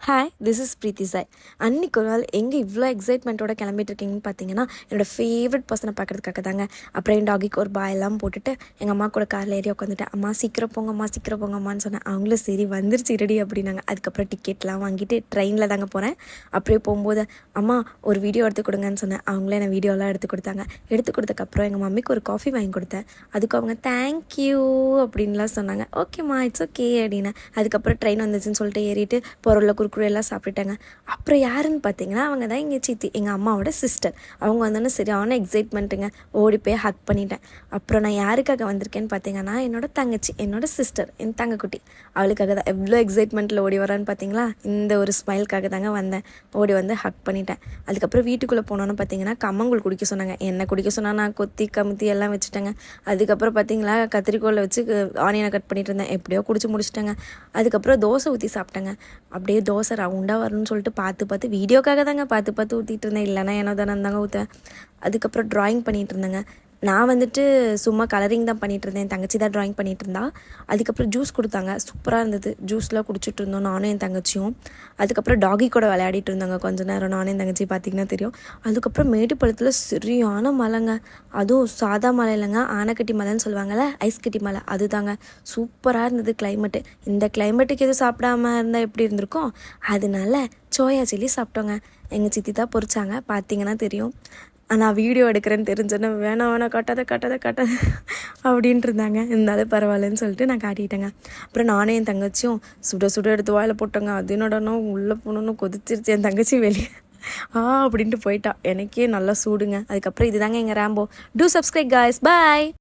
Hi, this is பிரீத்தி சாய். அன்றைக்கி ஒரு நாள் எங்கே இவ்வளோ எக்ஸைட்மெண்ட்டோட கிளம்பிட்டு இருக்கீங்கன்னு பார்த்தீங்கன்னா, என்னோடய ஃபேவரட் பர்சனை பார்க்குறதுக்காக தாங்க. அப்புறம் என் டாகிக்கு ஒரு பாயெல்லாம் போட்டுட்டு எங்கள் அம்மா கூட காரில் ஏறி உட்காந்துட்டேன். அம்மா சீக்கிரம் போங்கம்மா, சீக்கிரம் போங்கம்மான்னு சொன்னேன். அவங்களும் சரி வந்துருச்சு ரெடி அப்படின்னாங்க. அதுக்கப்புறம் டிக்கெட்லாம் வாங்கிட்டு ட்ரெயினில் தாங்க போகிறேன். அப்படியே போகும்போது அம்மா ஒரு வீடியோ எடுத்து கொடுங்கன்னு சொன்னேன். அவங்களே என்ன வீடியோலாம் எடுத்து கொடுத்தாங்க. எடுத்து கொடுத்ததுக்கப்புறம் எங்கள் மம்மிக்கு ஒரு காஃபி வாங்கி கொடுத்தேன். அதுக்கு அவங்க தேங்க்யூ அப்படின்லாம் சொன்னாங்க. ஓகேம்மா, இட்ஸ் ஓகே அப்படின்னு. அதுக்கப்புறம் ட்ரெயின் வந்துச்சுன்னு சொல்லிட்டு ஏறிட்டு பொருளை குறுக்குறு எல்லாம் சாப்பிட்டுட்டாங்க. அப்புறம் யாருன்னு பார்த்தீங்கன்னா, அவங்க தான் எங்கள் சித்தி, எங்கள் அம்மாவோட சிஸ்டர். அவங்க வந்தோன்னே சரியான எக்ஸைட்மெண்ட்டுங்க. ஓடி போய் ஹக் பண்ணிட்டேன். அப்புறம் நான் யாருக்காக வந்திருக்கேன்னு பார்த்தீங்கன்னா, என்னோட தங்கச்சி, என்னோட சிஸ்டர், என் தங்கக்குட்டி, அவளுக்காக தான். எவ்வளோ எக்ஸைட்மெண்ட்டில் ஓடி வரான்னு பார்த்தீங்களா? இந்த ஒரு ஸ்மைல்காக தாங்க வந்தேன். ஓடி வந்து ஹக் பண்ணிட்டேன். அதுக்கப்புறம் வீட்டுக்குள்ளே போனோன்னு பார்த்தீங்கன்னா, கம்மங்கூழ் குடிக்க சொன்னாங்க. என்ன குடிக்க சொன்னால் நான் கொத்தி கமுத்தி எல்லாம் வச்சுட்டேங்க. அதுக்கப்புறம் பார்த்தீங்களா, கத்திரிக்கோலை வச்சு ஆனியனை கட் பண்ணிட்டு இருந்தேன். எப்படியோ குடிச்சு முடிச்சிட்டேங்க. அதுக்கப்புறம் தோசை ஊற்றி சாப்பிட்டேங்க. அப்படியே தோசை ரவுண்டாக வரணும்னு சொல்லிட்டு பார்த்து வீடியோக்காக தாங்க பார்த்து ஊற்றிட்டு இருந்தேன். இல்லைனா ஏனோ தானே தாங்க ஊற்றுவேன். அதுக்கப்புறம் ட்ராயிங் பண்ணிகிட்டு இருந்தேங்க. நான் வந்துட்டு சும்மா கலரிங் தான் பண்ணிகிட்டு இருந்தேன். என் தங்கச்சி தான் ட்ராயிங் பண்ணிகிட்டு இருந்தா. அதுக்கப்புறம் ஜூஸ் கொடுத்தாங்க. சூப்பராக இருந்தது. ஜூஸ்லாம் குடிச்சிட்டு இருந்தோம் நானும் என் தங்கச்சியும். அதுக்கப்புறம் டாகி கூட விளையாடிட்டு இருந்தாங்க கொஞ்ச நேரம். நானும் என் தங்கச்சி பார்த்திங்கன்னா தெரியும். அதுக்கப்புறம் மேட்டுப்பாளையத்தில் சரியான மலைங்க. அதுவும் சாதா மலை இல்லைங்க, ஆனைக்கட்டி மலைன்னு சொல்லுவாங்கள்ல, ஐஸ் கட்டி மலை, அதுதாங்க. சூப்பராக இருந்தது கிளைமேட்டு. இந்த கிளைமேட்டுக்கு எதுவும் சாப்பிடாம இருந்தால் எப்படி இருந்திருக்கும். அதனால சோயா சில்லி சாப்பிட்டோங்க. எங்கள் சித்தி தான் பொரிச்சாங்க, பார்த்திங்கன்னா தெரியும். நான் வீடியோ எடுக்கிறேன்னு தெரிஞ்சோன்னே வேணாம் காட்டாத அப்படின்ட்டு இருந்தாங்க. இருந்தாலும் பரவாயில்லன்னு சொல்லிட்டு நான் காட்டிட்டேங்க. அப்புறம் நானும் என் தங்கச்சியும் சுட எடுத்து வாயில் போட்டோங்க. அது என்னடனோ உள்ளே போகணுன்னு கொதிச்சிருச்சு. என் தங்கச்சி வெளியே அப்படின்ட்டு போயிட்டா. எனக்கே நல்லா சூடுங்க. அதுக்கப்புறம் இதுதாங்க எங்கள் ரேம்போ. டூ சப்ஸ்கிரைப் காய்ஸ், பாய்.